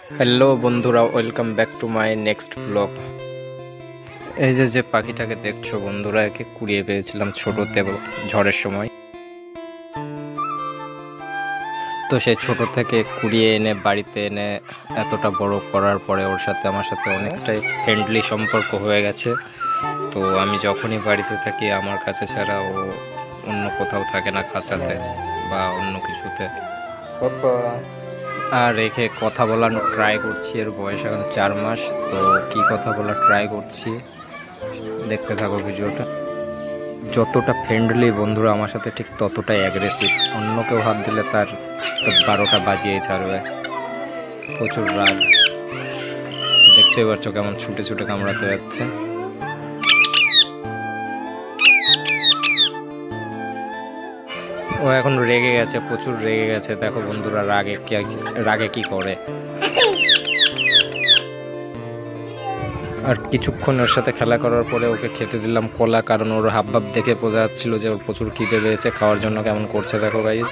Hello বন্ধুরা, welcome back to my next blog. এই যে পাখিটাকে দেখছো বন্ধুরা, একে কুড়িয়ে পেয়েছিলাম ছোটোতে ঝড়ের সময়। তো সেই ছোট থেকে কুড়িয়ে এনে বাড়িতে এনে এতটা বড় করার পরে ওর সাথে আমার সাথে অনেকটাই ফ্রেন্ডলি সম্পর্ক হয়ে গেছে। তো আমি যখনই বাড়িতে থাকি আমার কাছে ছাড়া ও অন্য কোথাও থাকে না, খাঁচাতে বা অন্য কিছুতে। আর রেখে কথা বলার ট্রাই করছি। এর বয়স এখন 4 মাস। তো কি কথা বলার ট্রাই করছি, দেখতে থাকো ভিডিওটা। যতটা ফ্রেন্ডলি বন্ধুরা আমার সাথে, ঠিক ততটাই অ্যাগ্রেসিভ। অন্য কেউ হাত দিলে তার 12টা বাজিয়ে ছাড়বে। প্রচুর রাগ, দেখতে পাচ্ছ কেমন ছুটে ছুটে কামড়াতে যাচ্ছে। ও এখন রেগে গেছে, প্রচুর রেগে গেছে। দেখো বন্ধুরা রাগে কি করে। আর কিছুক্ষণ ওর সাথে খেলা করার পরে ওকে খেতে দিলাম কলা, কারণ ওর হাবভাব দেখে বোঝা যাচ্ছিল যে ওর প্রচুর খিদে পেয়েছে। খাওয়ার জন্য কেমন করছে দেখো গাইস।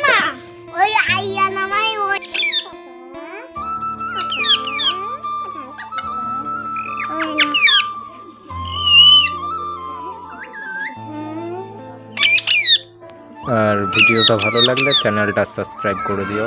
আর ভিডিওটা ভালো লাগলে চ্যানেলটা সাবস্ক্রাইব করে দিও।